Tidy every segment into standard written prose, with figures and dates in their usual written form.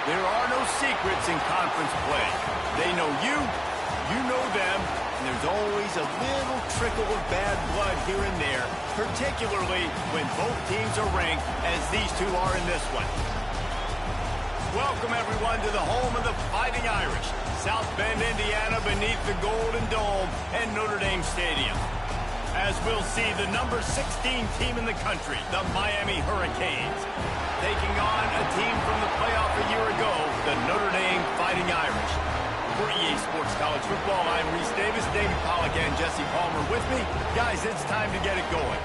There are no secrets in conference play. They know you, you know them, and there's always a little trickle of bad blood here and there, particularly when both teams are ranked as these two are in this one. Welcome, everyone, to the home of the Fighting Irish, South Bend, Indiana, beneath the Golden Dome and Notre Dame Stadium. As we'll see the number 16 team in the country, the Miami Hurricanes, taking on a team from the playoff a year ago, the Notre Dame Fighting Irish. For EA Sports College Football, I'm Reese Davis, David Pollack, and Jesse Palmer with me. Guys, it's time to get it going.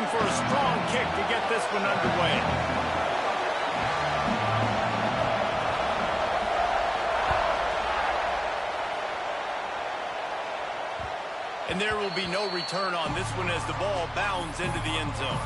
For a strong kick to get this one underway. And there will be no return on this one as the ball bounds into the end zone.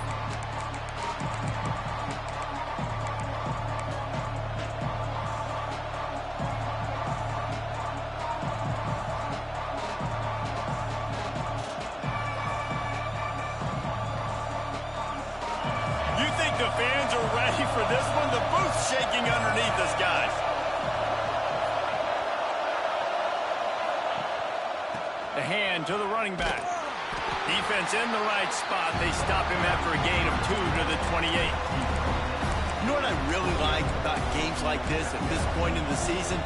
The fans are ready for this one. The booth's shaking underneath us, guys. The hand to the running back. Defense in the right spot. They stop him after a gain of 2 to the 28. You know what I really like about games like this at this point in the season?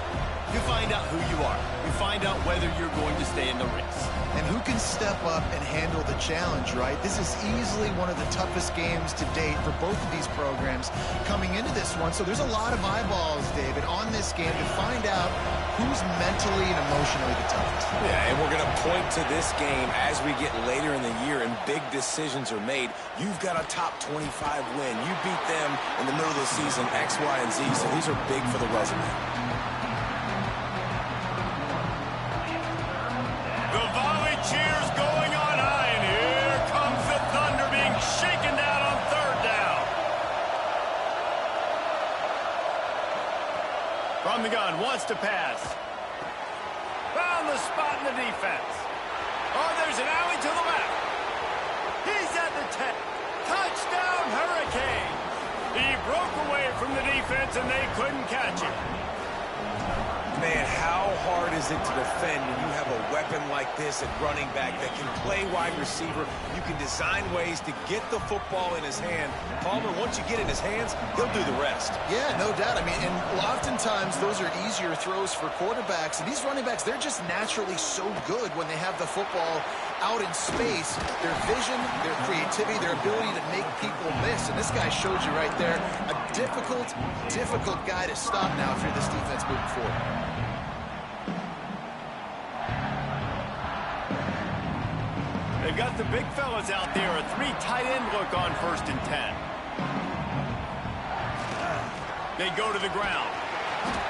You find out who you are. You find out whether you're going to stay in the race. And who can step up and handle the challenge, right? This is easily one of the toughest games to date for both of these programs coming into this one. So there's a lot of eyeballs, David, on this game to find out who's mentally and emotionally the toughest. Yeah, and we're going to point to this game as we get later in the year and big decisions are made. You've got a top 25 win. You beat them in the middle of the season, X, Y, and Z. So these are big for the resume. Cheers going on high, and here comes the Thunder being shaken down on third down. From the gun, wants to pass. Found the spot in the defense. Oh, there's an alley to the left. He's at the 10. Touchdown, Hurricane. He broke away from the defense, and they couldn't catch him. Man, how hard is it to defend when you have a weapon like this at running back that can play wide receiver? You can design ways to get the football in his hand. Palmer, once you get in his hands, he'll do the rest. Yeah, no doubt. I mean, and oftentimes those are easier throws for quarterbacks. And these running backs, they're just naturally so good when they have the football out in space. Their vision, their creativity, their ability to make people miss. And this guy showed you right there, a difficult guy to stop now if you're this defense moving forward. They've got the big fellas out there, a 3 tight end look on 1st and 10. They go to the ground.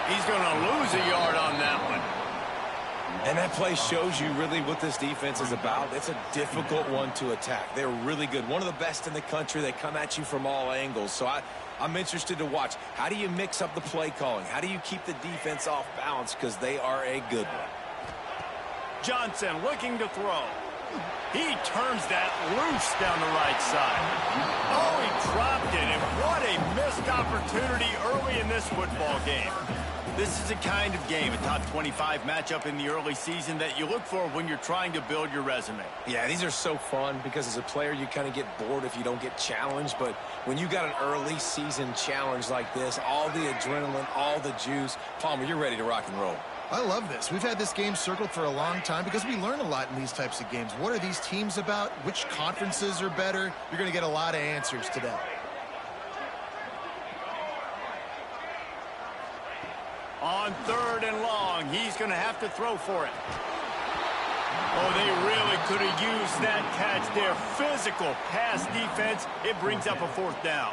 He's going to lose a yard on that one. And that play shows you really what this defense is about. It's a difficult one to attack. They're really good. One of the best in the country. They come at you from all angles. So I'm interested to watch. How do you mix up the play calling? How do you keep the defense off balance? Because they are a good one. Johnson looking to throw. He turns that loose down the right side. Oh, he dropped it, and what a missed opportunity early in this football game. This is a kind of game, a top 25 matchup in the early season that you look for when you're trying to build your resume. Yeah, these are so fun because as a player you kind of get bored if you don't get challenged, but when you got an early season challenge like this, all the adrenaline, all the juice, Palmer, you're ready to rock and roll. I love this. We've had this game circled for a long time because we learn a lot in these types of games. What are these teams about? Which conferences are better? You're going to get a lot of answers today. On 3rd and long, he's going to have to throw for it. Oh, they really could have used that catch there. Physical pass defense. It brings up a 4th down.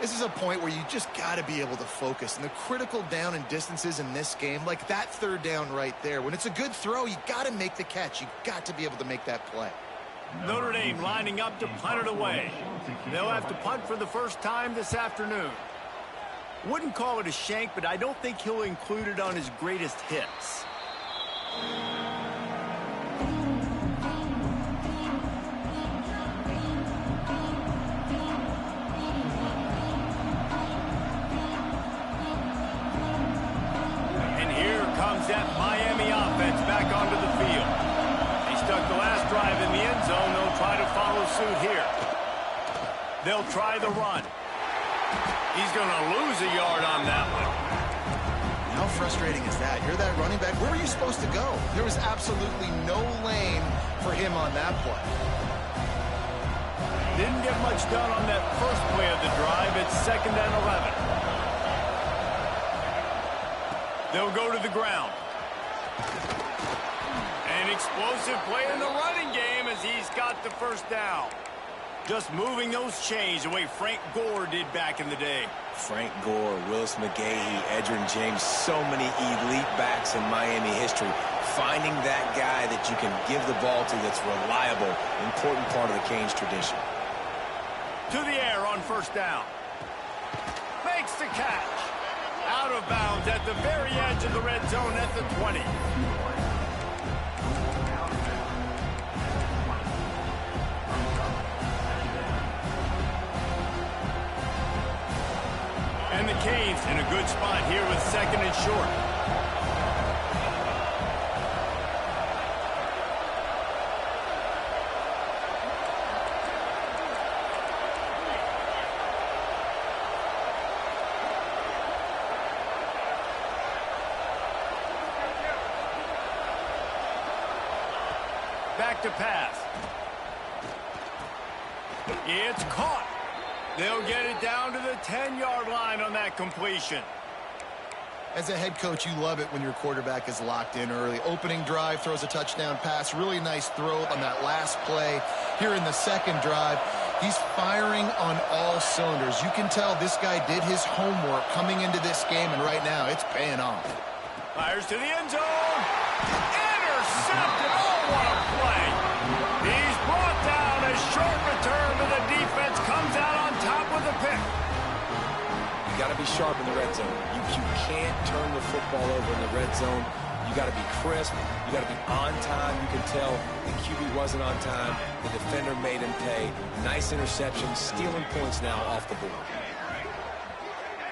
This is a point where you just got to be able to focus. And the critical down and distances in this game, like that 3rd down right there, when it's a good throw, you got to make the catch. You got to be able to make that play. Notre Dame lining up to punt it away. They'll have to punt for the first time this afternoon. Wouldn't call it a shank, but I don't think he'll include it on his greatest hits. And here comes that Miami offense back onto the field. They stuck the last drive in the end zone. They'll try to follow suit here. They'll try the run. He's going to lose a yard on that one. How frustrating is that? You're that running back. Where were you supposed to go? There was absolutely no lane for him on that play. Didn't get much done on that first play of the drive. It's 2nd and 11. They'll go to the ground. An explosive play in the running game as he's got the first down. Just moving those chains the way Frank Gore did back in the day. Frank Gore, Willis McGahee, Edgerrin James, so many elite backs in Miami history. Finding that guy that you can give the ball to that's reliable, important part of the Canes tradition. To the air on first down. Makes the catch. Out of bounds at the very edge of the red zone at the 20. And the Canes in a good spot here with 2nd and short. Back to pass. It's caught. They'll get it down to the 10-yard line on that completion. As a head coach, you love it when your quarterback is locked in early. Opening drive, throws a touchdown pass. Really nice throw on that last play. Here in the second drive, he's firing on all cylinders. You can tell this guy did his homework coming into this game, and right now it's paying off. Fires to the end zone. Intercepted. Oh, what a play. He's brought down. A short return to the defense comes out on top with a pick. You got to be sharp in the red zone. You can't turn the football over in the red zone. You got to be crisp. You got to be on time. You can tell the QB wasn't on time. The defender made him pay. Nice interception, stealing points now off the board.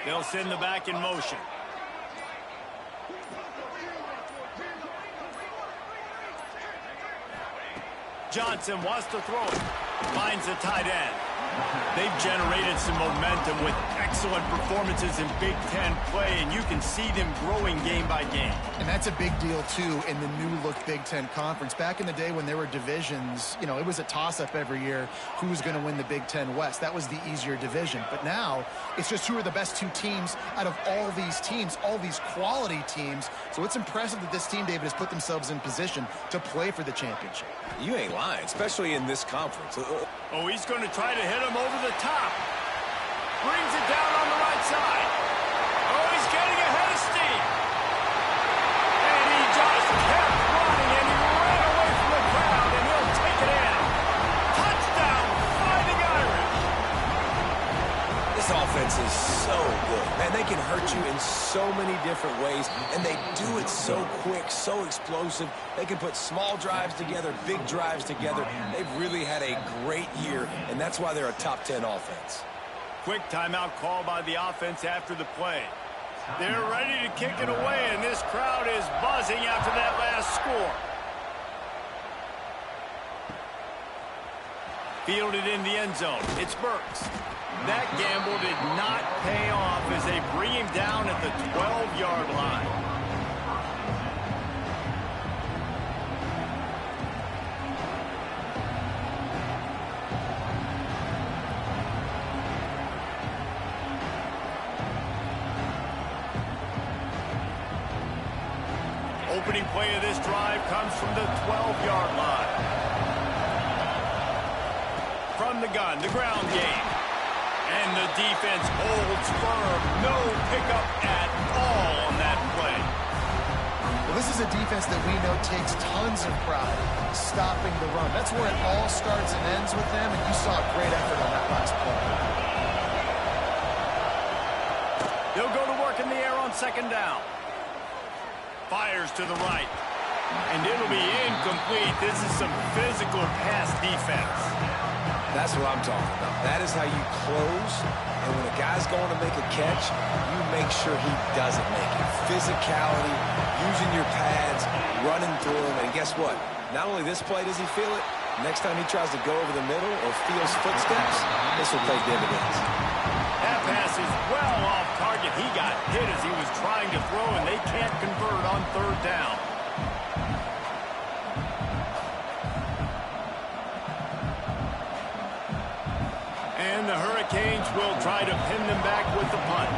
They'll send the back in motion. Johnson wants to throw it. Finds the tight end. They've generated some momentum with excellent performances in Big Ten play, and you can see them growing game by game. And that's a big deal, too, in the new-look Big Ten Conference. Back in the day when there were divisions, you know, it was a toss-up every year who was going to win the Big Ten West. That was the easier division. But now it's just who are the best two teams out of all these teams, all these quality teams. So it's impressive that this team, David, has put themselves in position to play for the championship. You ain't lying, especially in this conference. Oh, he's going to try to hit him over the top. Brings it down on the right side. Oh, he's getting ahead of steam. And he just kept running, and he ran away from the crowd, and he'll take it in. Touchdown, Fighting Irish. This offense is so good. Man, they can hurt you in so many different ways, and they do it so quick, so explosive. They can put small drives together, big drives together. They've really had a great year, and that's why they're a top 10 offense. Quick timeout call by the offense after the play. They're ready to kick it away, and this crowd is buzzing after that last score. Fielded in the end zone. It's Burks. That gamble did not pay off as they bring him down at the 12-yard line. Opening play of this drive comes from the 12-yard line. From the gun, the ground game. And the defense holds firm. No pickup at all on that play. Well, this is a defense that we know takes tons of pride. stopping the run. That's where it all starts and ends with them, and you saw a great effort on that last play. He'll go to work in the air on second down. Fires to the right. And it'll be incomplete. This is some physical pass defense. That's what I'm talking about. That is how you close. And when a guy's going to make a catch, you make sure he doesn't make it. Physicality, using your pads, running through him. And guess what? Not only this play does he feel it, next time he tries to go over the middle or feels footsteps, this will pay dividends. That pass is well off target. He got hit as he was trying to throw, and they can't convert on third down. And the Hurricanes will try to pin them back with the punt.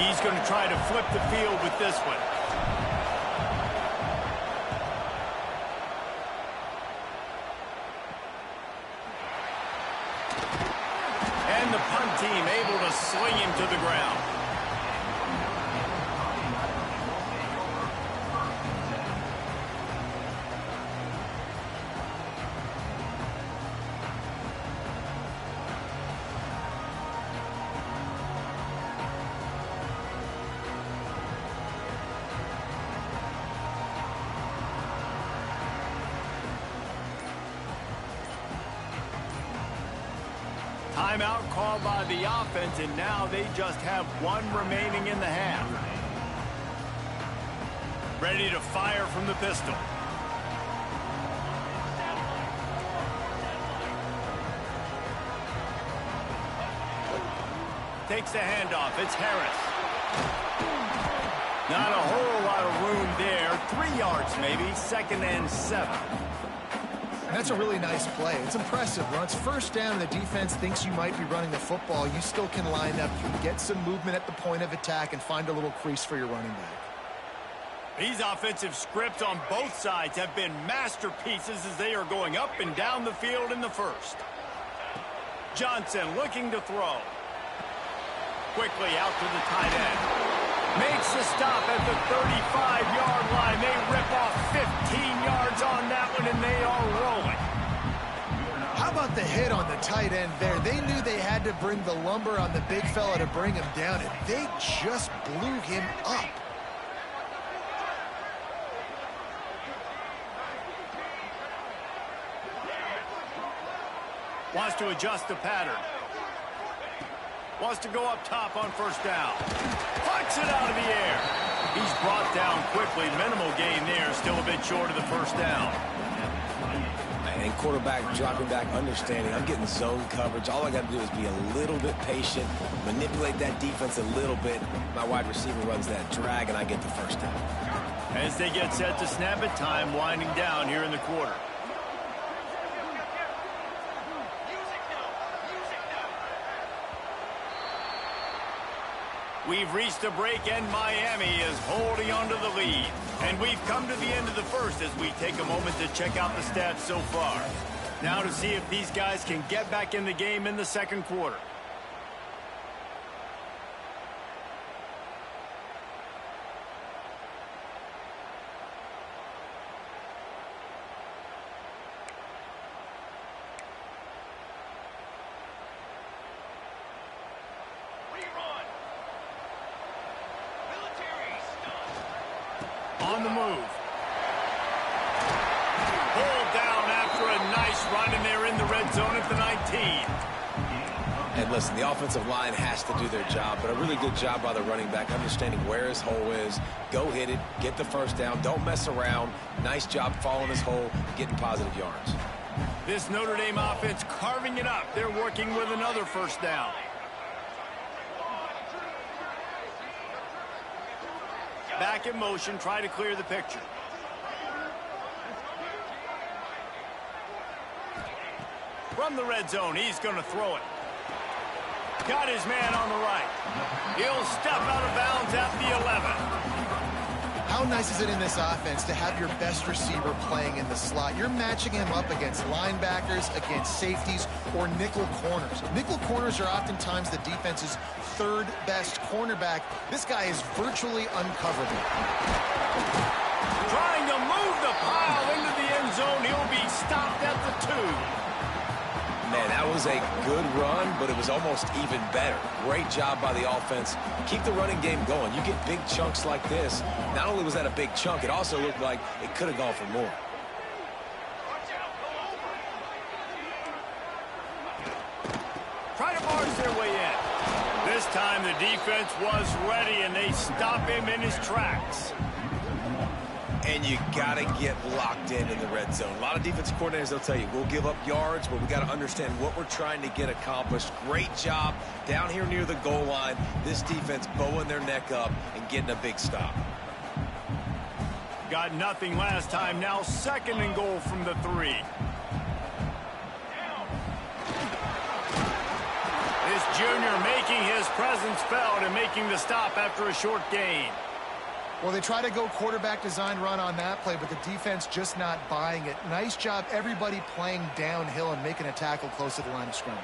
He's going to try to flip the field with this one. And the punt team able to sling him to the ground. Timeout called by the offense, and now they just have one remaining in the half. Ready to fire from the pistol. Takes the handoff. It's Harris. Not a whole lot of room there. 3 yards maybe. 2nd and 7. That's a really nice play. It's impressive. When it's first down and the defense thinks you might be running the football, you still can line up. You can get some movement at the point of attack and find a little crease for your running back. These offensive scripts on both sides have been masterpieces as they are going up and down the field in the first. Johnson looking to throw. Quickly out to the tight end. Makes the stop at the 35-yard line. They rip off 15 yards on that one, and they are rolling. How about the hit on the tight end there? They knew they had to bring the lumber on the big fella to bring him down, and they just blew him up. Wants to adjust the pattern. Wants to go up top on first down. Puts it out of the air. He's brought down quickly. Minimal gain there. Still a bit short of the first down. And quarterback dropping back, understanding I'm getting zone coverage. All I got to do is be a little bit patient, manipulate that defense a little bit. My wide receiver runs that drag, and I get the first down. As they get set to snap it, time winding down here in the quarter. We've reached a break, and Miami is holding on to the lead. And we've come to the end of the first as we take a moment to check out the stats so far. Now to see if these guys can get back in the game in the second quarter. On the move. Pulled down after a nice run, and they're in the red zone at the 19. And listen, the offensive line has to do their job, but a really good job by the running back, understanding where his hole is. Go hit it, get the first down, don't mess around. Nice job following his hole, getting positive yards. This Notre Dame offense carving it up. They're working with another first down. Back in motion, try to clear the picture. From the red zone, he's going to throw it. Got his man on the right. He'll step out of bounds at the 11. How nice is it in this offense to have your best receiver playing in the slot? You're matching him up against linebackers, against safeties, or nickel corners. Nickel corners are oftentimes the defense's third best cornerback. This guy is virtually uncoverable. Trying to move the pile into the end zone. He'll be Man, that was a good run, but it was almost even better. Great job by the offense. Keep the running game going. You get big chunks like this. Not only was that a big chunk, it also looked like it could have gone for more. Try to barge their way in. This time the defense was ready, and they stop him in his tracks. And you got to get locked in the red zone. A lot of defensive coordinators, they'll tell you, we'll give up yards, but we got to understand what we're trying to get accomplished. Great job down here near the goal line. This defense bowing their neck up and getting a big stop. Got nothing last time. Now 2nd and goal from the 3. This junior making his presence felt and making the stop after a short gain. Well, they try to go quarterback design run on that play, but the defense just not buying it. Nice job, everybody playing downhill and making a tackle close to the line of scrimmage.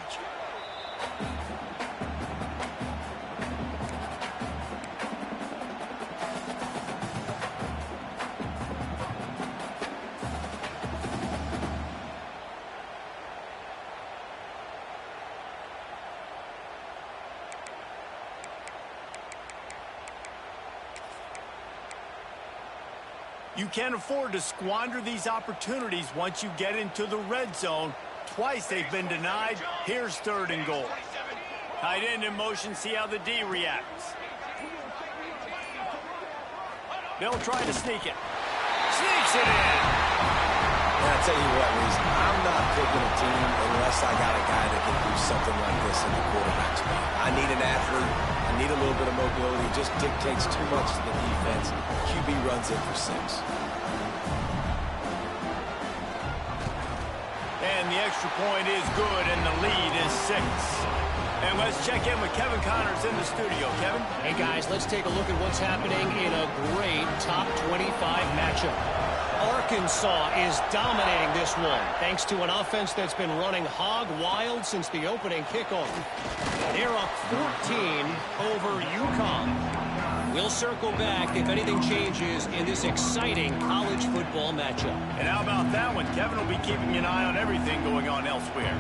You can't afford to squander these opportunities once you get into the red zone. Twice they've been denied. Here's 3rd and goal. Tight end in motion, see how the D reacts. They'll try to sneak it. Sneaks it in. And I'll tell you what, Reese, I'm not picking a team unless I got a guy that can do something like this in the quarterback spot. I need an athlete. I need a little bit of mobility. It just dictates too much to the defense. QB runs in for 6. And the extra point is good, and the lead is 6. And let's check in with Kevin Connors in the studio. Kevin? Hey, guys, let's take a look at what's happening in a great top 25 matchup. Arkansas is dominating this one, thanks to an offense that's been running hog wild since the opening kickoff. They're up 14 over UConn. We'll circle back if anything changes in this exciting college football matchup. And how about that one? Kevin will be keeping an eye on everything going on elsewhere.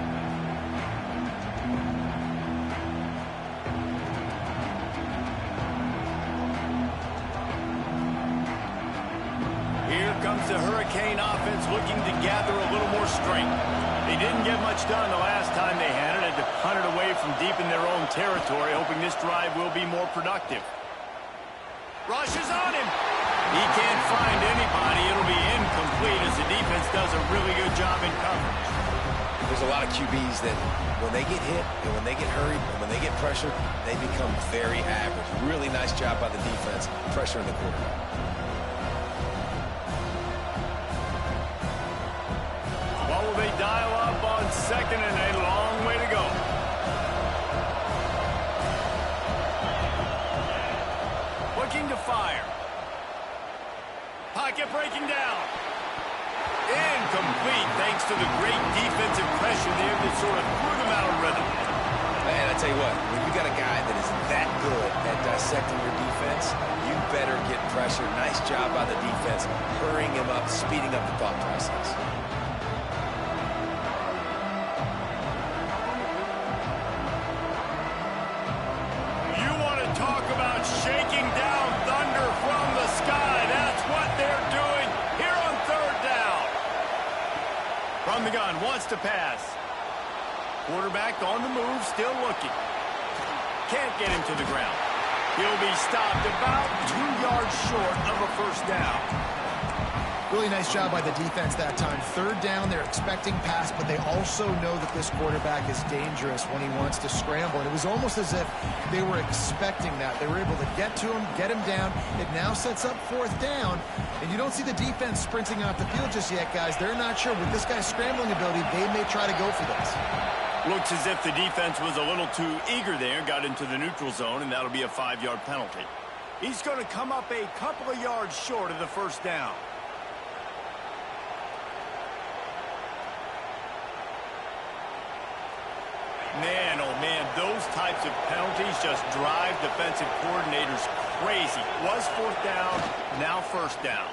Here comes the Hurricane offense looking to gather a little more strength. They didn't get much done the last time they had it. Had to punt it away from deep in their own territory, hoping this drive will be more productive. Rushes on him. He can't find anybody. It'll be incomplete as the defense does a really good job in coverage. There's a lot of QBs that when they get hit and when they get hurried and when they get pressured, they become very average. Really nice job by the defense pressuring the quarterback. What will they dial up on 2nd and a long way to go? Looking to fire. Pocket breaking down. Incomplete thanks to the great defensive pressure there that sort of threw them out of rhythm. Man, I tell you what, when you got a guy that is that good at dissecting your defense, you better get pressure. Nice job by the defense, hurrying him up, speeding up the thought process. You want to talk about shaking down thunder from the sky. That's what they're doing here on 3rd down. From the gun, wants to pass. Quarterback on the move, still looking. Can't get him to the ground. He'll be stopped about 2 yards short of a 1st down. Really nice job by the defense that time. 3rd down, they're expecting pass, but they also know that this quarterback is dangerous when he wants to scramble. And it was almost as if they were expecting that. They were able to get to him, get him down. It now sets up 4th down. And you don't see the defense sprinting off the field just yet, guys. They're not sure. With this guy's scrambling ability, they may try to go for this. Looks as if the defense was a little too eager there, got into the neutral zone, and that'll be a 5-yard penalty. He's going to come up a couple of yards short of the 1st down. Man, oh man, those types of penalties just drive defensive coordinators crazy. Was 4th down, now 1st down.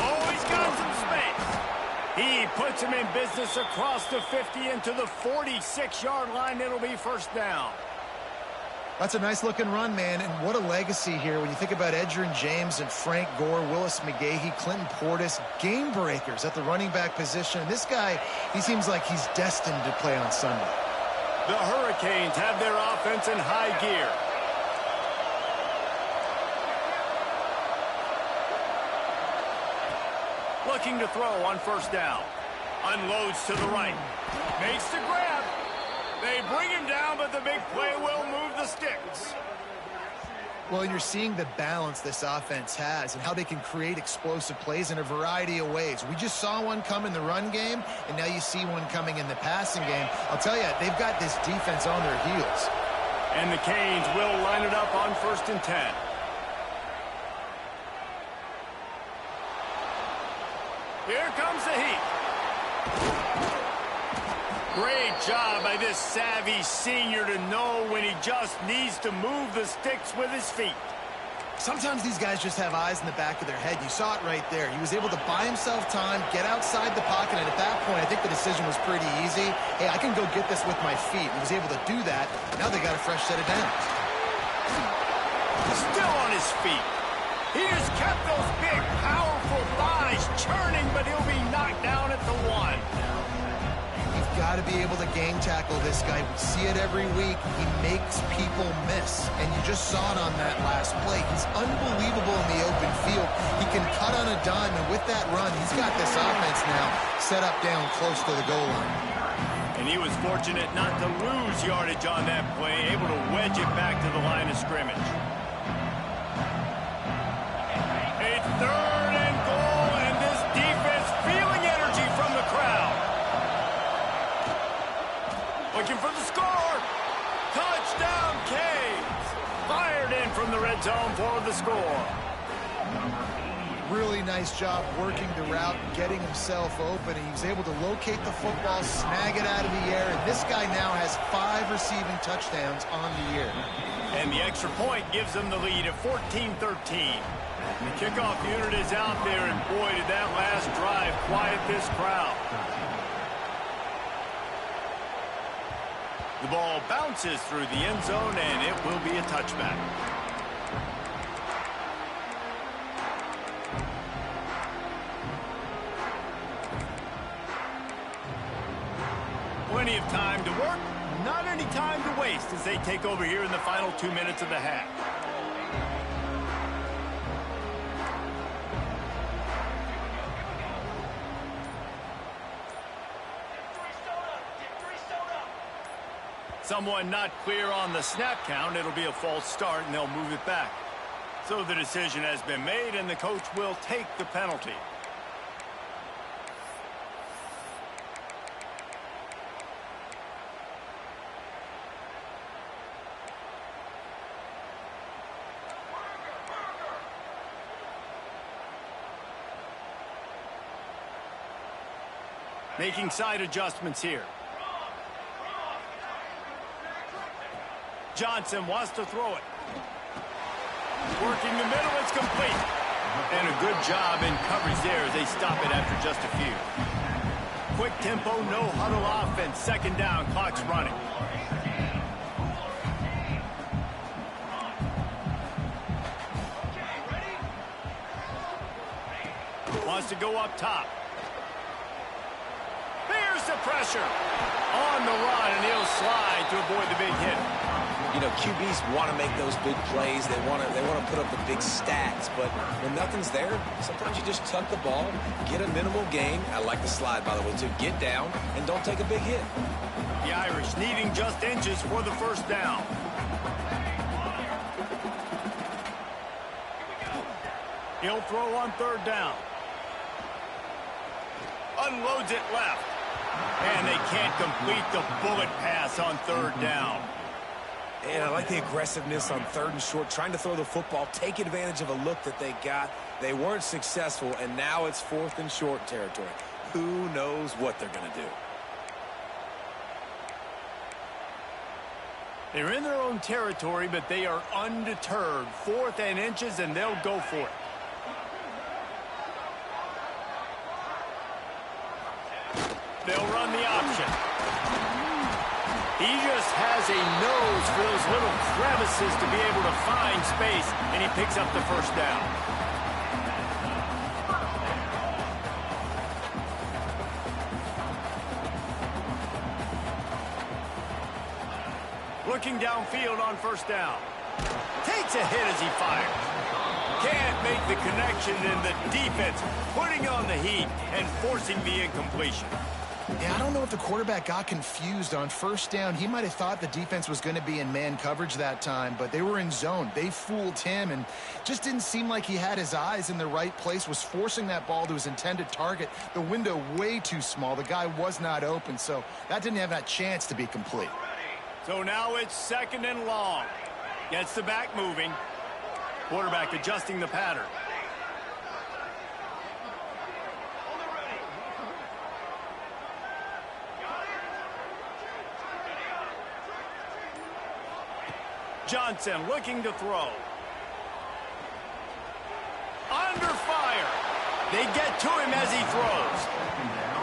Oh, he's got some space. He puts him in business across the 50 into the 46-yard line. It'll be first down. That's a nice-looking run, man, and what a legacy here when you think about Edgerrin James and Frank Gore, Willis McGahee, Clinton Portis, game breakers at the running back position. And this guy, he seems like he's destined to play on Sunday. The Hurricanes have their offense in high gear. Looking to throw on first down. Unloads to the right. Makes the grab. They bring him down, but the big play will move the sticks. Well, you're seeing the balance this offense has and how they can create explosive plays in a variety of ways. We just saw one come in the run game, and now you see one coming in the passing game. I'll tell you, they've got this defense on their heels. And the Canes will line it up on 1st and 10. Here comes the heat. Great job by this savvy senior to know when he just needs to move the sticks with his feet. Sometimes these guys just have eyes in the back of their head. You saw it right there. He was able to buy himself time, get outside the pocket, and at that point, I think the decision was pretty easy. Hey, I can go get this with my feet. He was able to do that. Now they got a fresh set of downs. Still on his feet. He has kept those big, powerful thighs churning, but he'll be knocked down at the 1. You've got to be able to gang tackle this guy. We see it every week. He makes people miss, and you just saw it on that last play. He's unbelievable in the open field. He can cut on a dime, and with that run, he's got this offense now set up down close to the goal line. And he was fortunate not to lose yardage on that play, able to wedge it back to the line of scrimmage. A 3rd and goal, and this defense feeling energy from the crowd. Looking for the score. Touchdown, Canes. Fired in from the red zone for the score. Really nice job working the route, getting himself open, and he was able to locate the football, snag it out of the air, and this guy now has 5 receiving touchdowns on the year. And the extra point gives them the lead at 14-13. The kickoff unit is out there, and boy, did that last drive quiet this crowd. The ball bounces through the end zone, and it will be a touchback. Plenty of time to work, not any time to waste as they take over here in the final 2 minutes of the half. Someone not clear on the snap count. It'll be a false start, and they'll move it back. So the decision has been made, and the coach will take the penalty. Making side adjustments here. Johnson wants to throw it. Working the middle, it's complete. And a good job in coverage there as they stop it after just a few. Quick tempo, no huddle offense. 2nd down, clock's running. Wants to go up top. There's the pressure. On the run, and he'll slide to avoid the big hit. You know, QBs want to make those big plays. They want to put up the big stats. But when nothing's there, sometimes you just tuck the ball, get a minimal gain. I like the slide, by the way, too. Get down and don't take a big hit. The Irish needing just inches for the 1st down. He'll throw on 3rd down. Unloads it left. And they can't complete the bullet pass on 3rd down. And I like the aggressiveness on 3rd and short, trying to throw the football, take advantage of a look that they got. They weren't successful, and now it's 4th and short territory. Who knows what they're going to do? They're in their own territory, but they are undeterred. 4th and inches, and they'll go for it. They'll run the option. He just has a nose for those little crevices to be able to find space, and he picks up the first down. Looking downfield on first down. Takes a hit as he fires. Can't make the connection, and the defense putting on the heat and forcing the incompletion. Yeah, I don't know if the quarterback got confused on first down. He might have thought the defense was going to be in man coverage that time, but they were in zone. They fooled him and just didn't seem like he had his eyes in the right place, was forcing that ball to his intended target. The window way too small. The guy was not open, so that didn't have that chance to be complete. So now it's 2nd and long. Gets the back moving. Quarterback adjusting the pattern. Johnson looking to throw. Under fire. They get to him as he throws.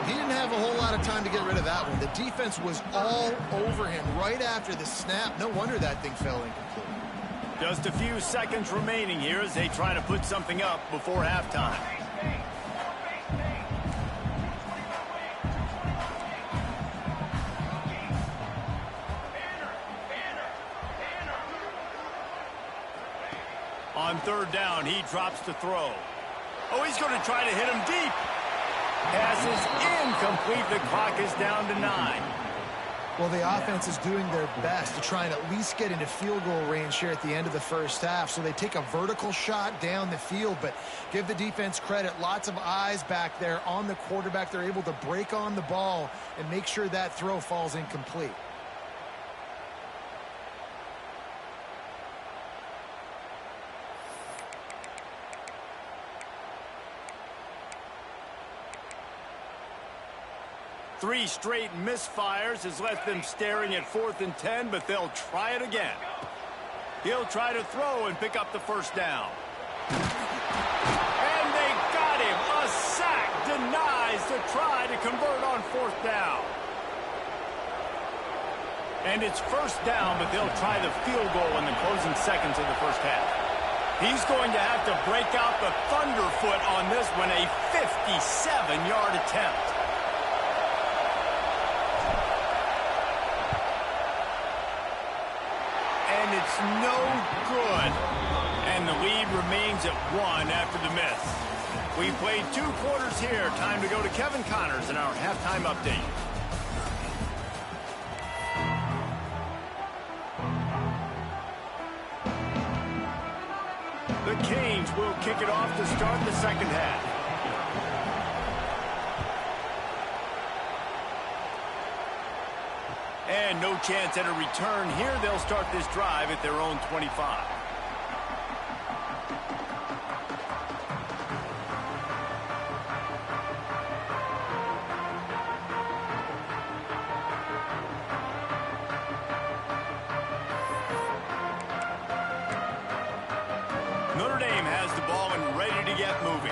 He didn't have a whole lot of time to get rid of that one. The defense was all over him right after the snap. No wonder that thing fell incomplete. Just a few seconds remaining here as they try to put something up before halftime. On 3rd down, he drops to throw. Oh, he's going to try to hit him deep. Pass is incomplete. The clock is down to 9. Well, the offense is doing their best to try and at least get into field goal range here at the end of the first half. So they take a vertical shot down the field, but give the defense credit. Lots of eyes back there on the quarterback. They're able to break on the ball and make sure that throw falls incomplete. Three straight misfires has left them staring at 4th and 10, but they'll try it again. He'll try to throw and pick up the first down. And they got him. A sack denies to try to convert on 4th down. And it's first down, but they'll try the field goal in the closing seconds of the first half. He's going to have to break out the thunderfoot on this one, a 57-yard attempt. And it's no good. And the lead remains at 1 after the miss. We played 2 quarters here. Time to go to Kevin Connors in our halftime update. The Canes will kick it off to start the second half. And no chance at a return here. They'll start this drive at their own 25. Notre Dame has the ball and ready to get moving.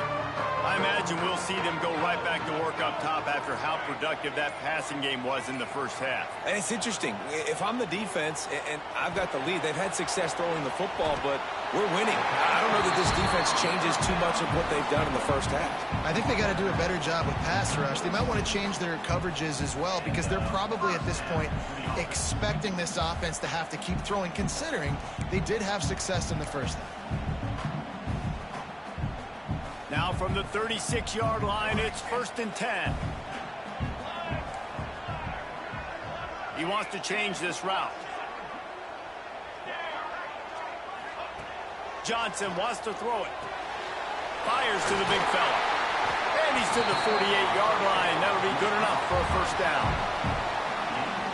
I imagine we'll see them go right back to work up top after how productive that passing game was in the first half. And it's interesting. If I'm the defense and I've got the lead, they've had success throwing the football, but we're winning. I don't know that this defense changes too much of what they've done in the first half. I think they got to do a better job with pass rush. They might want to change their coverages as well because they're probably at this point expecting this offense to have to keep throwing, considering they did have success in the first half. Now from the 36-yard line, it's 1st and 10. He wants to change this route. Johnson wants to throw it. Fires to the big fella. And he's to the 48-yard line. That'll be good enough for a first down.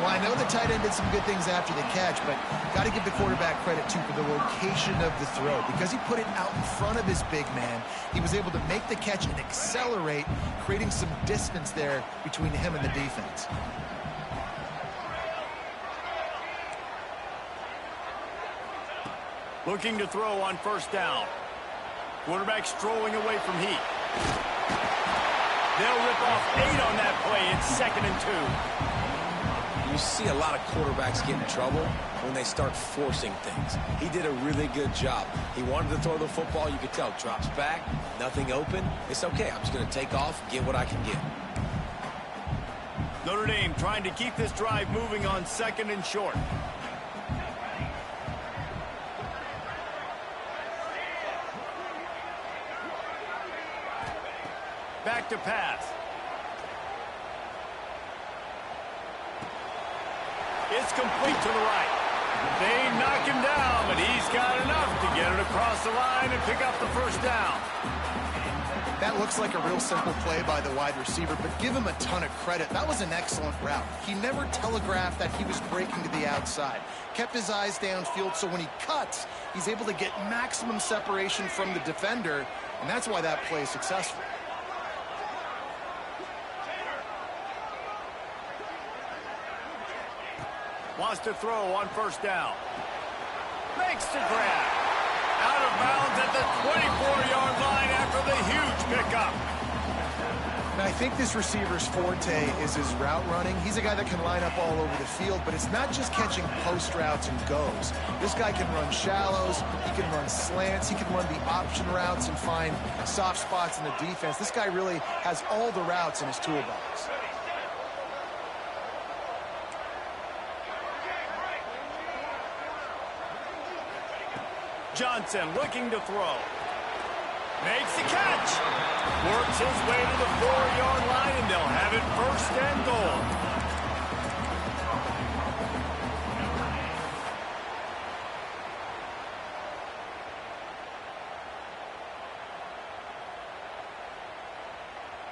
Well, I know the tight end did some good things after the catch, but got to give the quarterback credit, too, for the location of the throw. Because he put it out in front of his big man, he was able to make the catch and accelerate, creating some distance there between him and the defense. Looking to throw on first down. Quarterback strolling away from heat. They'll rip off 8 on that play. It's 2nd and 2. You see a lot of quarterbacks get in trouble when they start forcing things. He did a really good job. He wanted to throw the football. You could tell. Drops back, nothing open. It's okay. I'm just going to take off, get what I can get. Notre Dame trying to keep this drive moving on 2nd and short. Back to pass. It's complete to the right. They knock him down, but he's got enough to get it across the line and pick up the first down. That looks like a real simple play by the wide receiver, but give him a ton of credit. That was an excellent route. He never telegraphed that he was breaking to the outside. Kept his eyes downfield, so when he cuts, he's able to get maximum separation from the defender, and that's why that play is successful. Wants to throw on first down. Makes the grab. Out of bounds at the 24-yard line after the huge pickup. Now, I think this receiver's forte is his route running. He's a guy that can line up all over the field, but it's not just catching post routes and goes. This guy can run shallows, he can run slants, he can run the option routes and find soft spots in the defense. This guy really has all the routes in his toolbox. Johnson looking to throw. Makes the catch. Works his way to the 4-yard line, and they'll have it 1st and goal.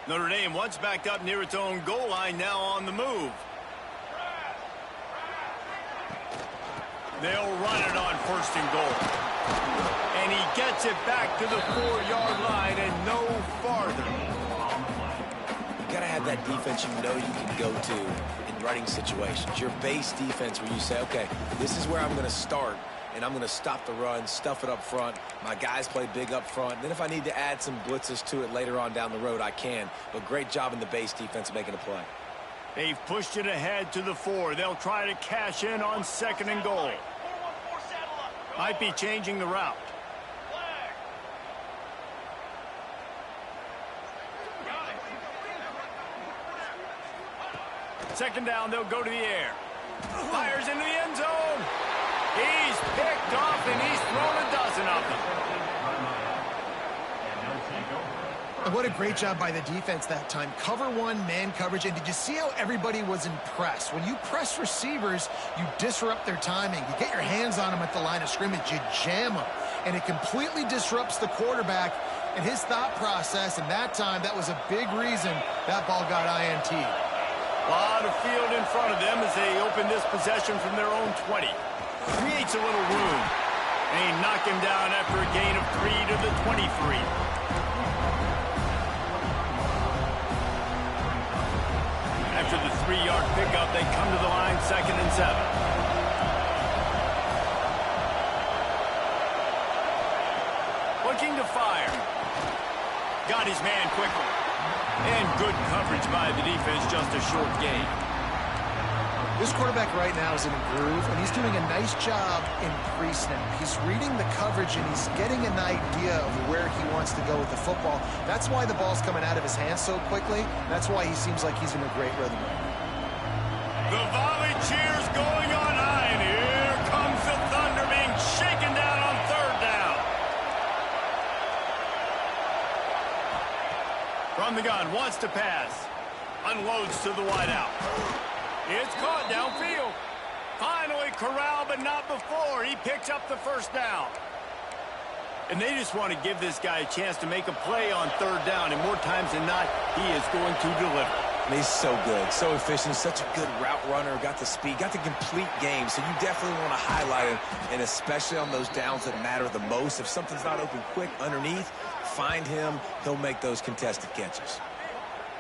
Notre Dame once backed up near its own goal line, now on the move. They'll run it on 1st and goal. And he gets it back to the 4-yard line and no farther. You got to have that defense you know you can go to in running situations. Your base defense where you say, okay, this is where I'm going to start, and I'm going to stop the run, stuff it up front. My guys play big up front. Then if I need to add some blitzes to it later on down the road, I can. But great job in the base defense making a play. They've pushed it ahead to the 4. They'll try to cash in on 2nd and goal. Might be changing the route. Second down, they'll go to the air. Fires into the end zone. He's picked off, and he's thrown a dozen of them. And what a great job by the defense that time. Cover 1, man coverage. And did you see how everybody was impressed? When you press receivers, you disrupt their timing. You get your hands on them at the line of scrimmage. You jam them. And it completely disrupts the quarterback and his thought process. And that time, that was a big reason that ball got INT. A lot of field in front of them as they open this possession from their own 20. Creates a little room. And he knocked him down after a gain of 3 to the 23. After the 3-yard pickup, they come to the line 2nd and 7. Looking to fire. Got his man quickly. And good coverage by the defense, just a short gain. This quarterback right now is in a groove, and he's doing a nice job in pre-snap. He's reading the coverage, and he's getting an idea of where he wants to go with the football. That's why the ball's coming out of his hands so quickly. That's why he seems like he's in a great rhythm right now. The volley cheers going on high, and here comes the Thunder being shaken down on 3rd down. From the gun, wants to pass. Unloads to the wideout. It's caught downfield. Finally corralled, but not before. He picks up the 1st down. And they just want to give this guy a chance to make a play on 3rd down. And more times than not, he is going to deliver. And he's so good, so efficient, such a good route runner, got the speed, got the complete game. So you definitely want to highlight him, and especially on those downs that matter the most. If something's not open quick underneath, find him. He'll make those contested catches.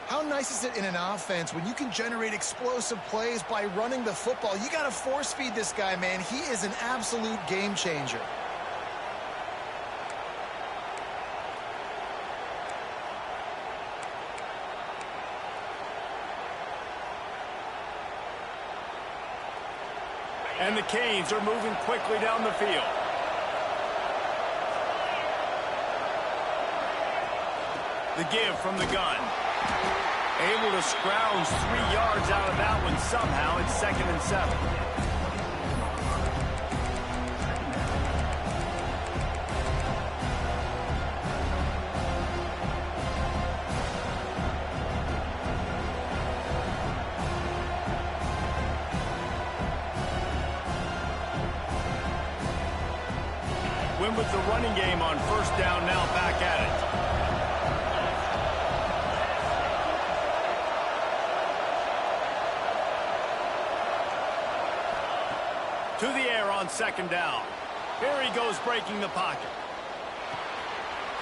How nice is it in an offense when you can generate explosive plays by running the football? You got to force feed this guy, man. He is an absolute game changer. And the Canes are moving quickly down the field. The give from the gun. Able to scrounge 3 yards out of that one somehow. It's 2nd and 7. Win with the running game on 1st down, now back at it. To the air on 2nd down. Here he goes breaking the pocket.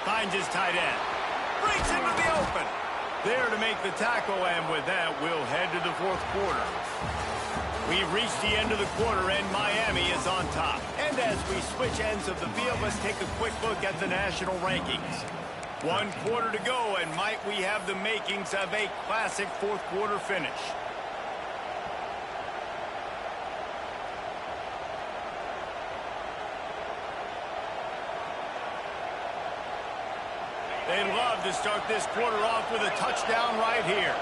Finds his tight end. Breaks into the open. There to make the tackle, and with that, we'll head to the 4th quarter. We've reached the end of the quarter, and Miami is on top. And as we switch ends of the field, let's take a quick look at the national rankings. 1 quarter to go, and might we have the makings of a classic 4th quarter finish. They'd love to start this quarter off with a touchdown right here.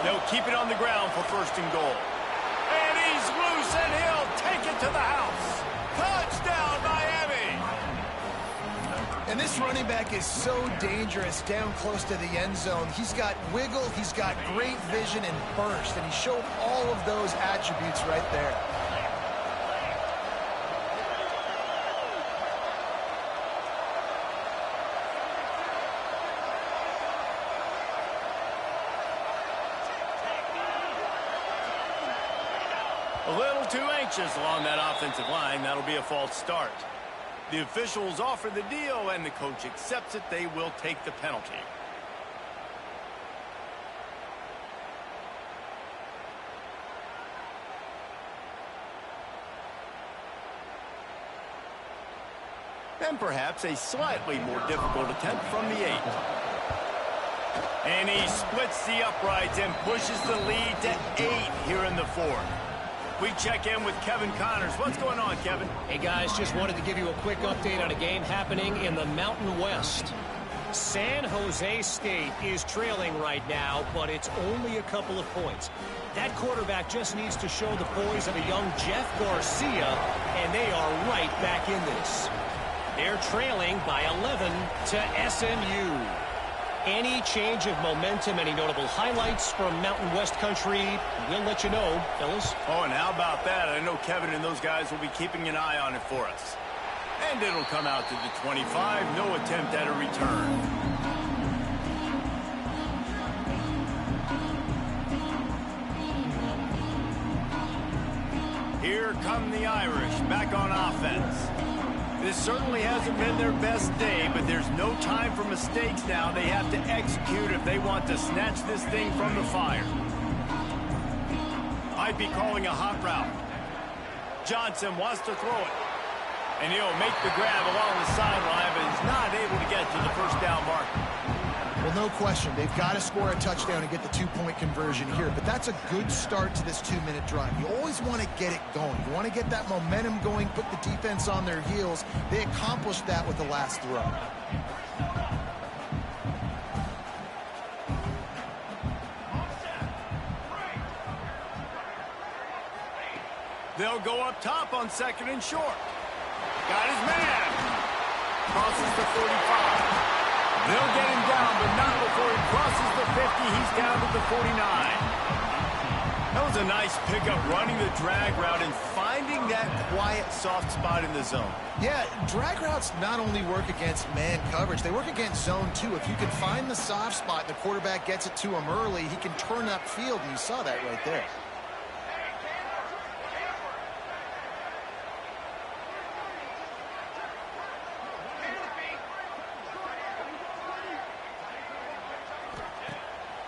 They'll keep it on the ground for 1st and goal. And he's loose, and he'll take it to the house. Touchdown, Miami! And this running back is so dangerous down close to the end zone. He's got wiggle, he's got great vision and burst, and he showed all of those attributes right there. A little too anxious along that offensive line. That'll be a false start. The officials offer the deal, and the coach accepts it. They will take the penalty. And perhaps a slightly more difficult attempt from the 8. And he splits the uprights and pushes the lead to 8 here in the 4th. We check in with Kevin Connors. What's going on, Kevin? Hey, guys, just wanted to give you a quick update on a game happening in the Mountain West. San Jose State is trailing right now, but it's only a couple of points. That quarterback just needs to show the poise of a young Jeff Garcia, and they are right back in this. They're trailing by 11 to SMU. Any change of momentum, any notable highlights from Mountain West country, we'll let you know, fellas. Oh, and how about that? I know Kevin and those guys will be keeping an eye on it for us. And it'll come out to the 25. No attempt at a return. Here come the Irish back on offense. This certainly hasn't been their best day, but there's no time for mistakes now. They have to execute if they want to snatch this thing from the fire. Might be calling a hot route. Johnson wants to throw it. And he'll make the grab along the sideline, but he's not able to get to the 1st down marker. Well, no question. They've got to score a touchdown and get the 2-point conversion here. But that's a good start to this 2-minute drive. You always want to get it going. You want to get that momentum going, put the defense on their heels. They accomplished that with the last throw. They'll go up top on 2nd and short. Got his man. Crosses the 45. They'll get him down, but not before he crosses the 50. He's down to the 49. That was a nice pickup, running the drag route and finding that quiet, soft spot in the zone. Yeah, drag routes not only work against man coverage, they work against zone too. If you can find the soft spot and the quarterback gets it to him early, he can turn upfield, and you saw that right there.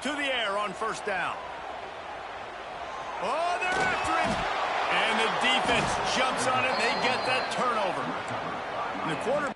To the air on 1st down. Oh, they're after him. And the defense jumps on it. They get that turnover. And the quarterback